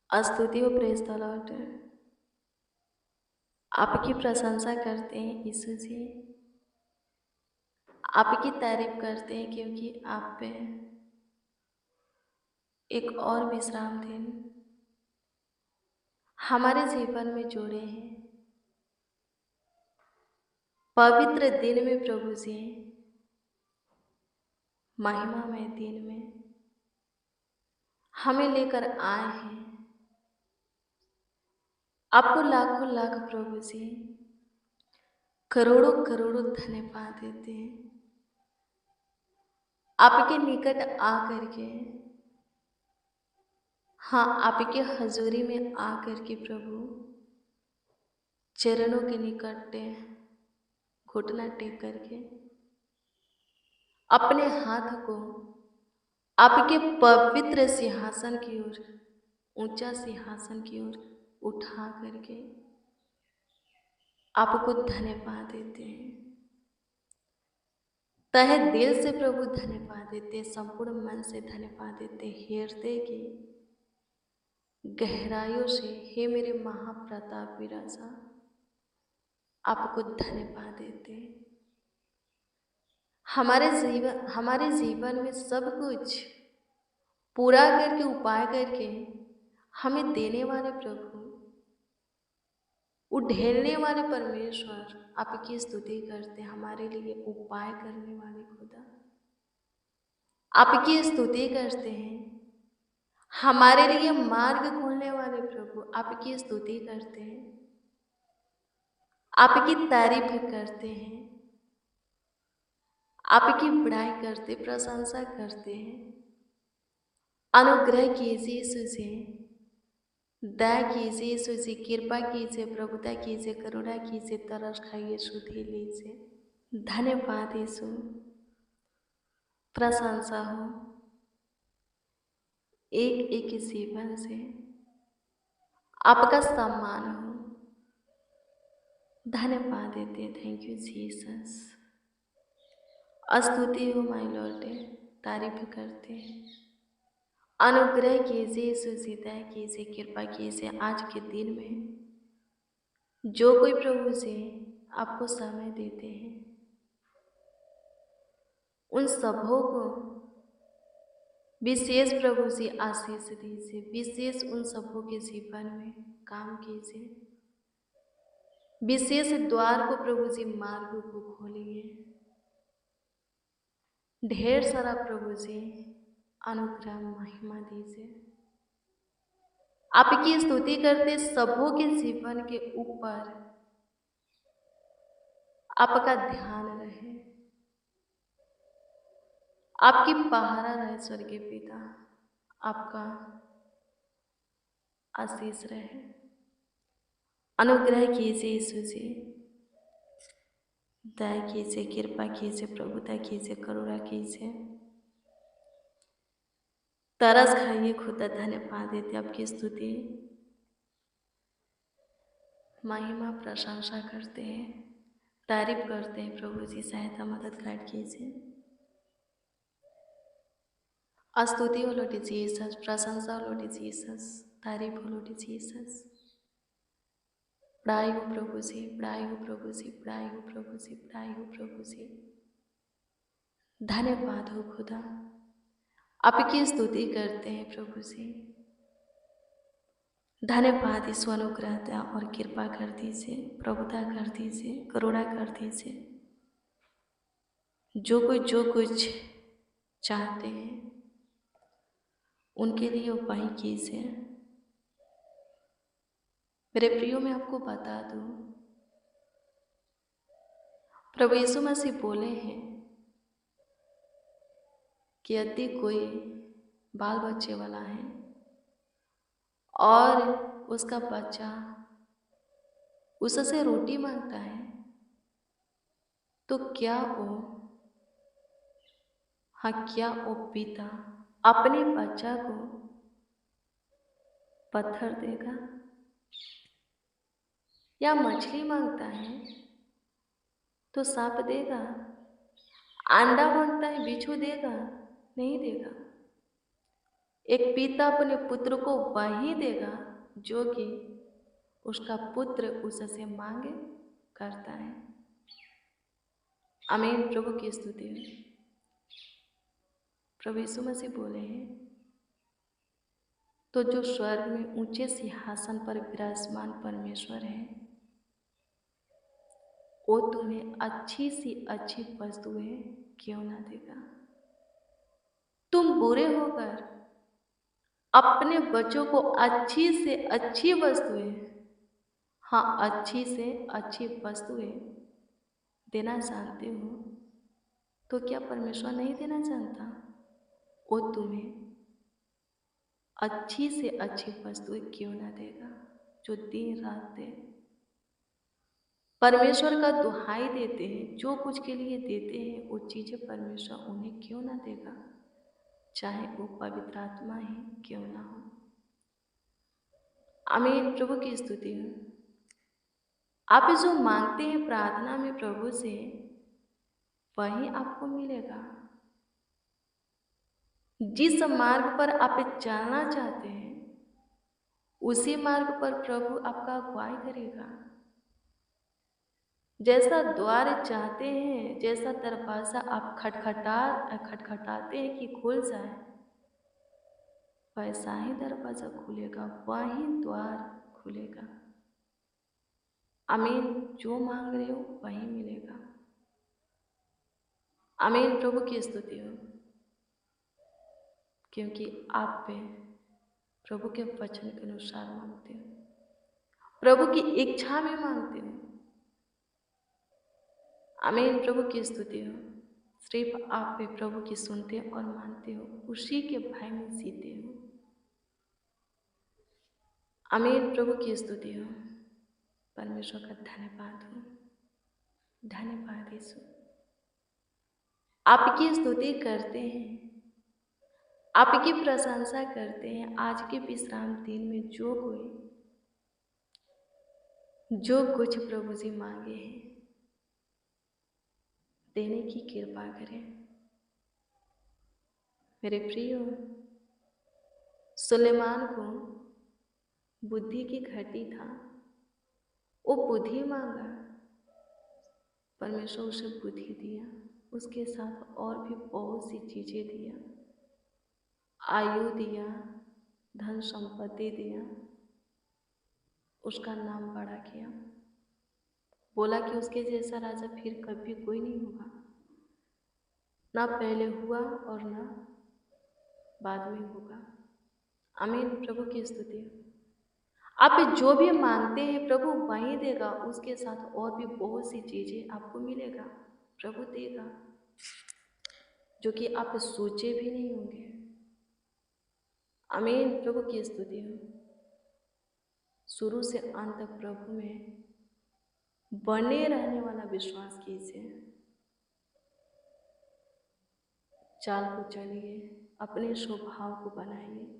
स्तुति व praise the Lord. आपकी प्रशंसा करते हैं यीशु जी। आपकी तारीफ करते हैं क्योंकि आप पे एक और विश्राम दिन हमारे जीवन में जोड़े हैं। पवित्र दिन में प्रभु जी, महिमामय दिन में हमें लेकर आए हैं। आपको लाखों लाख प्रभु जी करोड़ों करोड़ों धन्यवाद देते हैं। आपके निकट आकर के, हाँ, आपके हजूरी में आकर के प्रभु चरणों के निकट घुटना टेक करके अपने हाथ को आपके पवित्र सिंहासन की ओर, ऊंचा सिंहासन की ओर उठा करके आपको धन्यवाद देते हैं। तहे दिल से प्रभु धन्यवाद देते, संपूर्ण मन से धन्यवाद देते, हृदय की गहराइयों से हे मेरे महाप्रतापी राजा आपको धन्यवाद देते। हमारे जीवन में सब कुछ पूरा करके, उपाय करके हमें देने वाले प्रभु, उढेलने वाले परमेश्वर आपकी स्तुति करते। हमारे लिए उपाय करने वाले खुदा आपकी स्तुति करते हैं। हमारे लिए मार्ग खोलने वाले प्रभु आपकी स्तुति करते हैं, आपकी तारीफ करते हैं, आपकी बड़ाई करते, प्रशंसा करते हैं। अनुग्रह कीजिए यीशु जी, दया कीजिए यीशु जी, कृपा कीजिए, प्रभुता कीजिए, करुणा कीजिए, तरस खाइए, शुद्धि लीजिए। धन्यवाद यीशु, प्रशंसा हो एक एक जीवन से, आपका सम्मान हो। धन्यवाद देते, थैंक यू जीसस। स्तुति हो माय लॉर्ड, तारीफ करते हैं। अनुग्रह कीजिए यीशु जी, दया कीजिए, कृपा कीजिए। आज के दिन में जो कोई प्रभु से आपको समय देते हैं, उन सबों को विशेष प्रभु जी आशीष दीजिए। विशेष उन सबों के जीवन में काम कीजिए। विशेष द्वार को प्रभु जी, मार्ग को खोलिए। ढेर सारा प्रभु जी अनुग्रह महिमा दीजिए। आपकी स्तुति करते सबों के जीवन के ऊपर आपका ध्यान रहे, आपकी पहरा रहे। स्वर्गीय पिता, आपका आशीष रहे। अनुग्रह कीजिए यीशु जी, दया कीजिए, कृपा कीजिए, प्रभुता कीजिए, करुणा कीजिए। तरस खाइए खुदा, धन्यवाद देते, आपकी स्तुति महिमा प्रशंसा करते हैं, तारीफ करते हैं। प्रभु जी सहायता मदद गाइड कीजिए। स्तुति हो लॉर्ड जीसस, प्रशंसा हो लॉर्ड जीसस, तारीफ हो लॉर्ड जीसस। बड़ाई हो प्रभु जी, बड़ाई हो प्रभु जी, बड़ाई हो प्रभु जी, बड़ाई हो प्रभु जी। धन्यवाद हो खुदा, आपकी स्तुति करते हैं प्रभु जी। धन्यवाद, ईश्वर अनुग्रह दया और कृपा कर दीजिए, प्रभुता कर दीजिए, करुणा कर दीजिए। जो कुछ चाहते हैं उनके लिए उपाय कीजिए। मेरे प्रियो, मैं आपको बता दूं, प्रभु यीशु मसीह बोले हैं कि यदि कोई बाल बच्चे वाला है और उसका बच्चा उससे रोटी मांगता है, तो क्या वो पिता अपने बच्चा को पत्थर देगा? या मछली मांगता है तो सांप देगा? अंडा मांगता है, बिच्छू देगा? नहीं देगा। एक पिता अपने पुत्र को वही देगा जो कि उसका पुत्र उससे मांगे करता है। आमीन। प्रभु की स्तुति है। प्रभु यीशु मसीह बोले हैं, तो जो स्वर्ग में ऊंचे सिंहासन पर विराजमान परमेश्वर है, वो तुम्हें अच्छी सी अच्छी वस्तुएं क्यों ना देगा। तुम बुरे होकर अपने बच्चों को अच्छी से अच्छी वस्तुएं, हाँ अच्छी से अच्छी वस्तुएं देना जानते हो, तो क्या परमेश्वर नहीं देना चाहता? वो तुम्हें अच्छी से अच्छी वस्तुएं क्यों ना देगा, जो दिन रात दे। परमेश्वर का दुहाई देते हैं, जो कुछ के लिए देते हैं वो चीजें परमेश्वर उन्हें क्यों ना देगा, चाहे वो पवित्र आत्मा ही क्यों ना हो। आमीन। प्रभु की स्तुति हो। आप जो मांगते हैं प्रार्थना में प्रभु से, वही आपको मिलेगा। जिस मार्ग पर आप चलना चाहते हैं उसी मार्ग पर प्रभु आपका अगुवाई करेगा। जैसा द्वार चाहते हैं, जैसा दरवाजा आप खटखटाते हैं कि खुल जाए, वैसा ही दरवाजा खुलेगा, वही द्वार खुलेगा। आमीन। जो मांग रहे हो वही मिलेगा। आमीन। प्रभु की स्तुति हो, क्योंकि आप पे प्रभु के वचन के अनुसार मांगते हो, प्रभु की इच्छा में मांगते हो। आमीन। प्रभु की स्तुति हो। सिर्फ आप पे प्रभु की सुनते और मानते हो, उसी के भय में जीते हो। आमीन। प्रभु की स्तुति हो। परमेश्वर का धन्यवाद हो। धन्यवाद यीशु। आपकी स्तुति करते हैं, आपकी प्रशंसा करते हैं। आज के विश्राम दिन में जो कुछ प्रभु जी मांगे हैं, देने की कृपा करें। मेरे प्रियो, सुलेमान को बुद्धि की घटी था, वो बुद्धि मांगा, परमेश्वर उसे बुद्धि दिया, उसके साथ और भी बहुत सी चीजें दिया, आयु दिया, धन संपत्ति दिया, उसका नाम बड़ा किया। बोला कि उसके जैसा राजा फिर कभी कोई नहीं होगा, ना पहले हुआ और ना बाद में होगा। आमीन। प्रभु की स्तुति। आप जो भी मांगते हैं प्रभु वही देगा, उसके साथ और भी बहुत सी चीजें आपको मिलेगा, प्रभु देगा, जो कि आप सोचे भी नहीं होंगे। आमीन। प्रभु की स्तुति हो। शुरू से अंत तक प्रभु में बने रहने वाला विश्वास कीजिए। चाल को चलिए, अपने स्वभाव को बनाइए,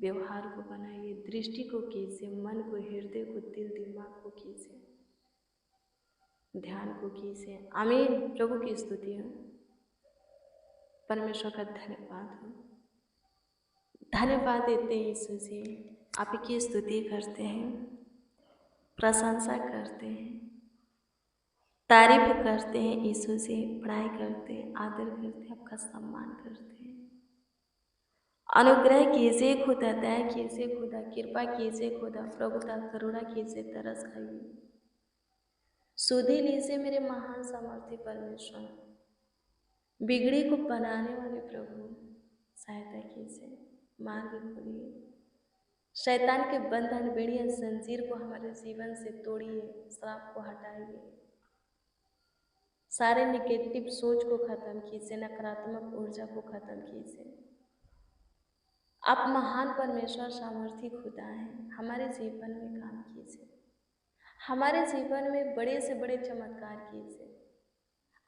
व्यवहार को बनाइए, दृष्टि को कीजिए, मन को, हृदय को, दिल दिमाग को कीजिए, ध्यान को कीजिए। आमीन। प्रभु की स्तुति हो। परमेश्वर का धन्यवाद हो। धन्यवाद देते हैं यीशु जी, आपकी स्तुति करते हैं, प्रशंसा करते हैं, तारीफ करते हैं यीशु जी, बड़ाई करते हैं, आदर करते हैं, आपका सम्मान करते हैं। अनुग्रह कीजिए खुदा, दया कीजिए खुदा, कृपा कीजिए खुदा, प्रभुता करुणा कीजिए, तरस खाइए, सुधि लीजिए मेरे महान सामर्थ्य परमेश्वर। बिगड़ी को बनाने वाले प्रभु सहायता कीजिए, मार्ग खोलिए, शैतान के बंधन, बेड़ियां, जंजीर को हमारे जीवन से तोड़िए, श्राप को हटाइए, सारे निगेटिव सोच को खत्म कीजिए, नकारात्मक ऊर्जा को खत्म कीजिए। आप महान परमेश्वर सामर्थी खुदा हैं, हमारे जीवन में काम कीजिए, हमारे जीवन में बड़े से बड़े चमत्कार कीजिए।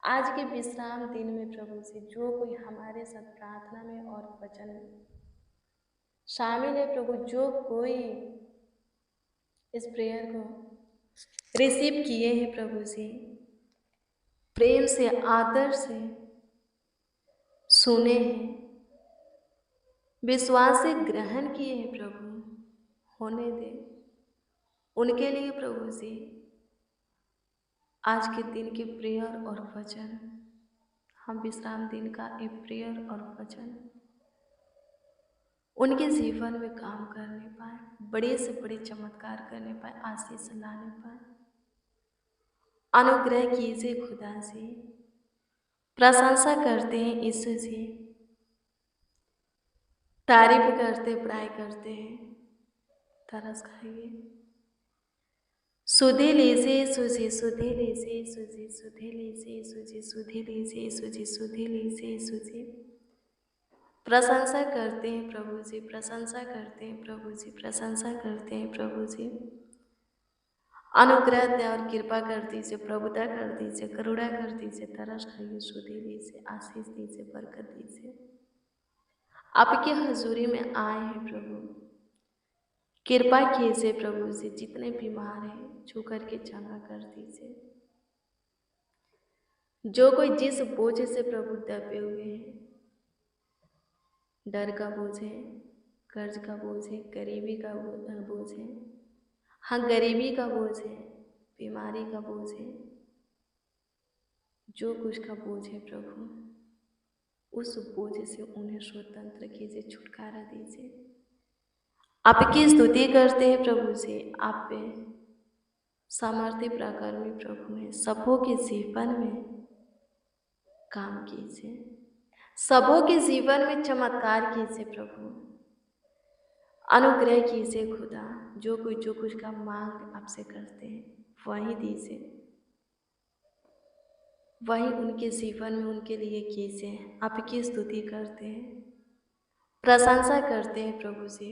आज के विश्राम दिन में प्रभु से जो कोई हमारे साथ प्रार्थना में और वचन में शामिल है प्रभु, जो कोई इस प्रेयर को रिसीव किए हैं प्रभु जी, प्रेम से, आदर से सुने हैं, विश्वास से ग्रहण किए हैं प्रभु, होने दे उनके लिए प्रभु जी आज के दिन के प्रेयर और वचन, हम विश्राम दिन का एक प्रेयर और वचन उनके जीवन में काम करने पाए, बड़े से बड़े चमत्कार करने पाए, आशीष लाने पाए। अनुग्रह कीजिए खुदा से, प्रशंसा करते हैं यीशु जी, तारीफ करते बड़ाई करते हैं, तरस खाइए। सुधे लीजिए सुजी, सुधे लीजिए सुजी, सुधे लीजिए सुजी, सुधे लीजिए सुजी, सुधे लीजिए सुजी। प्रशंसा करते हैं प्रभु जी, प्रशंसा करते हैं प्रभु जी, प्रशंसा करते हैं प्रभु जी। अनुग्रह दया और कृपा कर दीजिए, प्रभुता कर दीजिए, करुणा कर दीजिए, तरस खाइए, सुधे लीजिए, आशीष दीजिए, बरकत दीजिए। आपकी हजूरी में आए हैं प्रभु, कृपा कीजिए प्रभु जी, जितने बीमार हैं छू करके चंगा कर दीजिए। जो कोई जिस बोझ से प्रभु दबे हुए हैं, डर का बोझ है, कर्ज का बोझ है, गरीबी का बोझ है, हाँ गरीबी का बोझ है, बीमारी का बोझ है, जो कुछ का बोझ है प्रभु, उस बोझ से उन्हें स्वतंत्र कीजिए, छुटकारा दीजिए। आपकी स्तुति करते हैं प्रभु से, आप पे सामर्थ्य प्राकर्मी प्रभु हैं, सबों के जीवन में काम कीजिए, सबों के जीवन में चमत्कार कीजिए प्रभु, अनुग्रह कीजिए खुदा। जो कुछ का मांग आपसे करते हैं वही दीजिए, वही उनके जीवन में उनके लिए कीजिए। आपकी स्तुति करते हैं, प्रशंसा करते हैं प्रभु जी।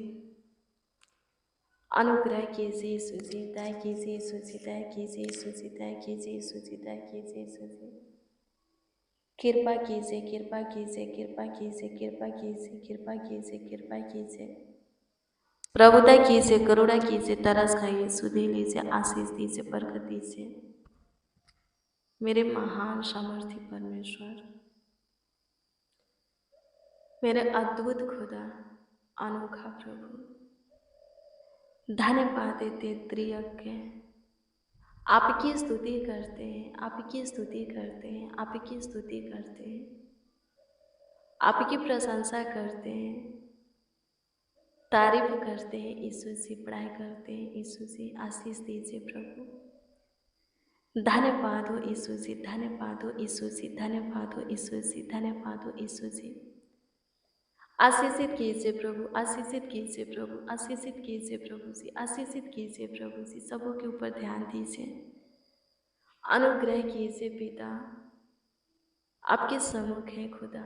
अनुग्रह कीजिए यीशु जी, दया कीजिए यीशु जी, दया कीजिए यीशु जी, दया कीजिए यीशु जी, दया कीजिए यीशु जी। कृपा कीजिए, कृपा कीजिए, कृपा कीजिए, कृपा कीजिए, कृपा कीजिए, कृपा कीजिए, प्रभुता कीजिए, करुणा कीजिए, तरस खाइए, सुधे लीजिए, आशीष दीजिए, बरकत दीजिए। मेरे महान सामर्थी परमेश्वर, मेरे अद्भुत खुदा, अनोखा प्रभु, धन्यवाद देते त्रियज्ञ, आपकी स्तुति करते हैं, आपकी स्तुति करते हैं, आपकी स्तुति करते हैं, आपकी प्रशंसा करते हैं, तारीफ करते हैं यीशु जी, पढ़ाई करते हैं यीशु जी, आशीष दीजिए प्रभु। धन्यवाद हो यीशु जी, धन्यवाद हो यीशु जी, धन्यवाद हो यीशु जी, धन्यवाद हो यीशु जी। आशीषित कीजिए प्रभु, आशीषित कीजिए प्रभु, आशीषित कीजिए प्रभु जी, आशीषित कीजिए प्रभु जी, सबों के ऊपर ध्यान दीजिए, अनुग्रह कीजिए पिता, आपके सम्मुख है खुदा,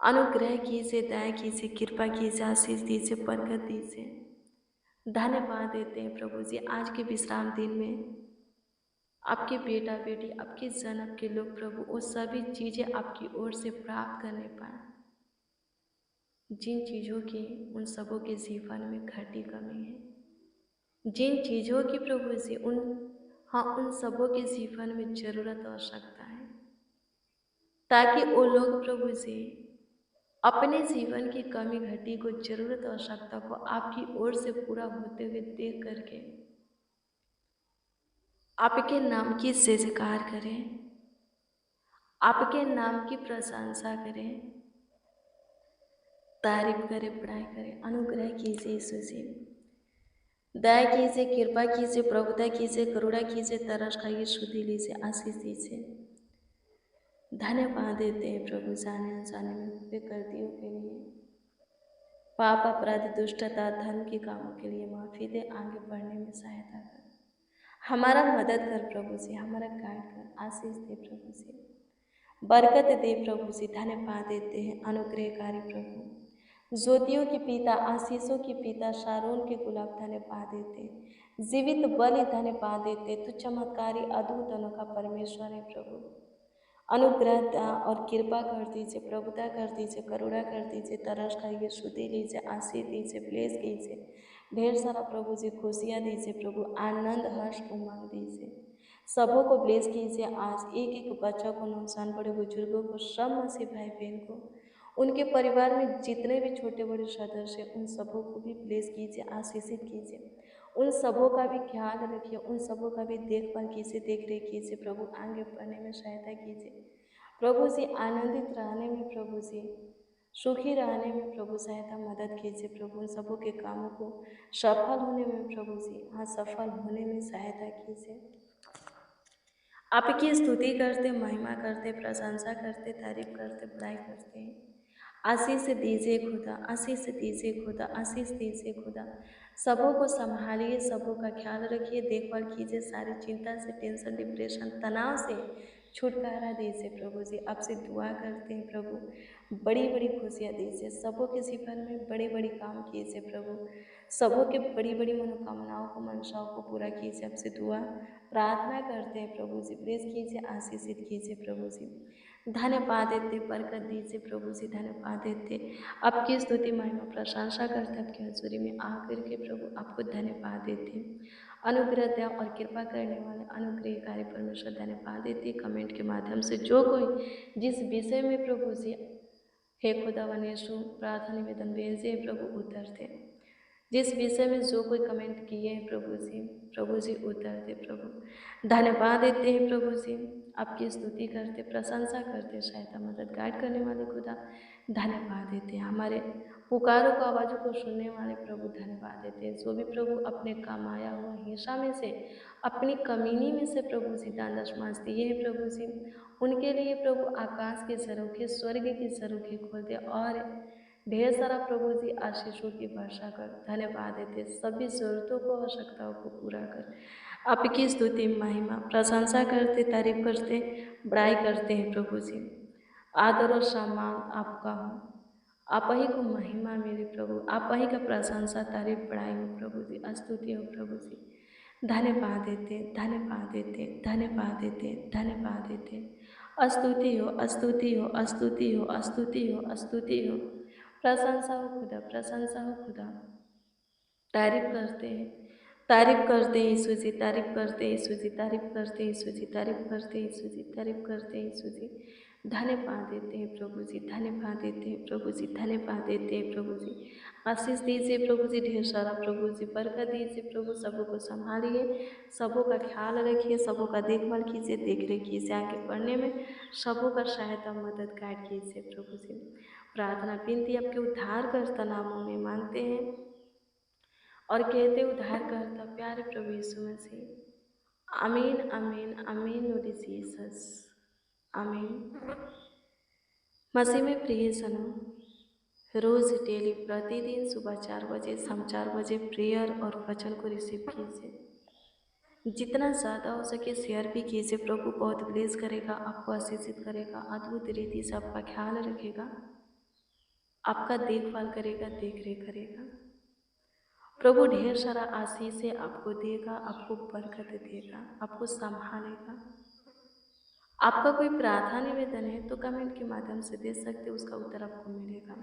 अनुग्रह कीजिए, दया कीजिए, कृपा कीजिए, आशीष दीजिए, बरकत दीजिए। धन्यवाद देते हैं प्रभु जी, आज के विश्राम दिन में आपके बेटा बेटी, आपके जन, आपके लोग प्रभु, वो सभी चीज़ें आपकी ओर से प्राप्त करने पाए, जिन चीज़ों की उन सबों के जीवन में घटी कमी है, जिन चीज़ों की प्रभु जी उन सबों के जीवन में जरूरत आवश्यकता है, ताकि वो लोग प्रभु जी अपने जीवन की कमी घटी को, जरूरत आवश्यकता को आपकी ओर से पूरा होते हुए देख करके आपके नाम की जयजयकार करें, आपके नाम की प्रशंसा करें, तारीफ करें, पढ़ाई करें। अनुग्रह कीजिए यीशु जी, दया कीजिए, कृपा कीजिए, प्रभुता कीजिए, करुणा कीजिए, तरस खाइए, शुद्धि लीजिए, आशीष दीजिए। धन्यवाद देते हैं प्रभु, जाने अनजाने में हुए गलतियों के लिए, पाप अपराध दुष्टता धर्म के कामों के लिए माफ़ी दे, आगे बढ़ने में सहायता कर, हमारा मदद कर प्रभु जी, हमारा गाइड कर, आशीष दे प्रभु जी, बरकत दे प्रभु जी। धन्यवाद देते हैं अनुग्रहकारी प्रभु, ज्योतियों के पिता, आशीषों के पिता, शारोन के गुलाब, धन्यवाद देते, जीवित बलि धन्यवाद देते, तू चमत्कारी अद्भुत अनोखा परमेश्वर है प्रभु। अनुग्रह और कृपा कर दीजिए, प्रभुता कर दीजिए, करुणा कर दीजिए, तरस खाइए, शुद्धि लीजिए, आशीष दीजिए, ब्लेस कीजिए, ढेर सारा प्रभु जी खुशियाँ दीजिए प्रभु, आनंद हर्ष उमंग दीजिए, सबों को ब्लेस कीजिए। आज एक एक बच्चों को, नुकसान, बड़े बुजुर्गों को, सब मसीह भाई बहन को उनके परिवार में जितने भी छोटे बड़े सदस्य हैं उन सबों को भी ब्लेस कीजिए, आशीषित कीजिए। उन सबों का भी ख्याल रखिए, उन सबों का भी देखभाल कीजिए, देख रेख कीजिए। प्रभु आगे बढ़ने में सहायता कीजिए। प्रभु जी आनंदित रहने में, प्रभु जी सुखी रहने में प्रभु सहायता मदद कीजिए। प्रभु उन सबों के कामों को सफल होने में प्रभु जी सफल होने में सहायता कीजिए। आपकी स्तुति करते, महिमा करते, प्रशंसा करते, तारीफ करते, बड़ाई करते हैं। आशीष दीजिए खुदा, आशीष दीजिए खुदा, आशीष दीजिए खुदा। सबों को संभालिए, सबों का ख्याल रखिए, देखभाल कीजिए। सारी चिंता से, टेंशन, डिप्रेशन, तनाव से छुटकारा दीजिए। प्रभु जी आपसे दुआ करते हैं प्रभु, बड़ी बड़ी खुशियाँ दीजिए। सबों के जीवन में बड़े बड़े काम कीजिए प्रभु, सबों के बड़ी बड़ी मनोकामनाओं को, मनसाओं को पूरा कीजिए। आपसे दुआ प्रार्थना करते हैं प्रभु जी, ब्लेस कीजिए, आशीषित कीजिए प्रभु जी। धन्यवाद देते, बरकत दीजिए प्रभु जी, धन्यवाद देते। आपकी स्तुति महिमा प्रशंसा करते, आपकी हजूरी में आकर के प्रभु आपको धन्यवाद देते। अनुग्रह दया और कृपा करने वाले अनुग्रहकारी परमेश्वर धन्यवाद देते। कमेंट के माध्यम से जो कोई जिस विषय में प्रभु जी हे खुदा वनेशु प्रार्थना निवेदन भेजे प्रभु उत्तर दे। जिस विषय में जो कोई कमेंट किए हैं प्रभु जी उत्तर दे। प्रभु धन्यवाद देते हैं प्रभु जी, आपकी स्तुति करते, प्रशंसा करते, सहायता मदद गाइड करने वाले खुदा धन्यवाद देते हैं। हमारे पुकारों को, आवाज़ों को सुनने वाले प्रभु धन्यवाद देते हैं। जो भी प्रभु अपने कमाया हुआ हिस्सा में से, अपनी कमीनी में से प्रभु जी दान दशमांश दिए हैं प्रभु जी, उनके लिए प्रभु आकाश के झरोखे, स्वर्ग के झरोखे खोल दे और ढेर सारा प्रभु जी आशीषों की वर्षा कर। धन्यवाद देते, सभी जरूरतों को, आवश्यकताओं को पूरा कर। आपकी स्तुति महिमा प्रशंसा करते, तारीफ करते, बड़ाई करते हैं प्रभु जी। आदर और सम्मान आपका हो, आप ही को महिमा मेरे प्रभु, आप ही का प्रशंसा, तारीफ, बड़ाई हो प्रभु जी, स्तुति हो प्रभु जी। धन्यवाद देते, धन्यवाद देते, धन्यवाद देते, धन्यवाद देते। स्तुति हो, स्तुति हो, स्तुति हो, स्तुति हो, स्तुति हो, प्रशंसा हो खुदा, प्रशंसा हो खुदा। तारीफ करते हैं, तारीफ करते हैं यीशु जी, तारीफ करते हैं यीशु जी, तारीफ करते हैं यीशु जी, तारीफ करते हैं यीशु जी, तारीफ करते हैं यीशु जी। धन्यवाद देते हैं प्रभु जी, धन्यवाद देते हैं प्रभु जी, धन्यवाद देते हैं प्रभु जी। आशीष दीजिए प्रभु जी, ढेर सारा प्रभु जी, बरकत दीजिए प्रभु। सबों को संभालिए, सबों का ख्याल रखिए, सबों का देखभाल कीजिए, देख रेख कीजिए। आगे बढ़ने में सबों का सहायता मदद गाइड कीजिए प्रभु जी। प्रार्थना विनती आपके उद्धारकर्ता नामों में मांगते हैं और कहते उद्धारकर्ता प्यारे प्रभु यीशु मसीह। आमीन, आमीन, आमीन लॉर्ड जीसस, आमीन। मसीह में प्रिय सनम, रोज डेली प्रतिदिन सुबह 4 बजे, शाम 4 बजे प्रेयर और वचन को रिसीव कीजिए। जितना ज़्यादा हो सके शेयर भी कीजिए। प्रभु बहुत ब्लेस करेगा, आपको आशीषित करेगा, अद्भुत रीति से आपका ख्याल रखेगा, आपका देखभाल करेगा, देख रेख करेगा। प्रभु ढेर सारा आशीष से आपको देगा, आपको बरकत देगा, आपको संभालेगा। आपका कोई प्रार्थना निवेदन है तो कमेंट के माध्यम से दे सकते, उसका उत्तर आपको मिलेगा।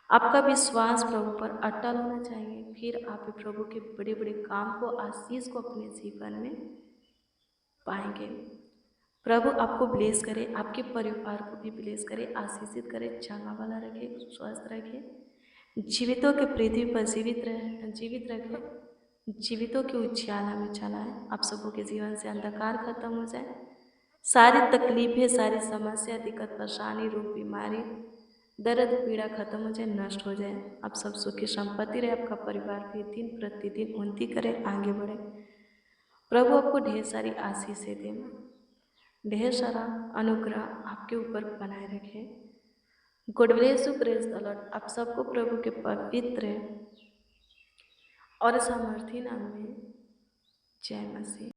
आपका विश्वास प्रभु पर अटल होना चाहिए, फिर आप प्रभु के बड़े बड़े काम को, आशीष को अपने जीवन में पाएंगे। प्रभु आपको ब्लेस करे, आपके परिवार को भी ब्लेस करे, आशीषित करे, चंगा वाला रखे, स्वस्थ रखे, जीवितों के पृथ्वी पर जीवित रखे, जीवितों के उजियाला में चलाए। आप सबों के जीवन से अंधकार खत्म हो जाए, सारी तकलीफें, सारी समस्या, दिक्कत, परेशानी, रोग, बीमारी, दर्द, पीड़ा खत्म हो जाए, नष्ट हो जाए। आप सब सुखी संपत्ति रहे, आपका परिवार भी दिन प्रतिदिन उन्नति करे, आगे बढ़े। प्रभु आपको ढेर सारी आशीषें दे, ढेर सारा अनुग्रह आपके ऊपर बनाए रखे। God bless you, praise the Lord. आप सबको प्रभु के पवित्र और सामर्थी नाम में जय मसीह।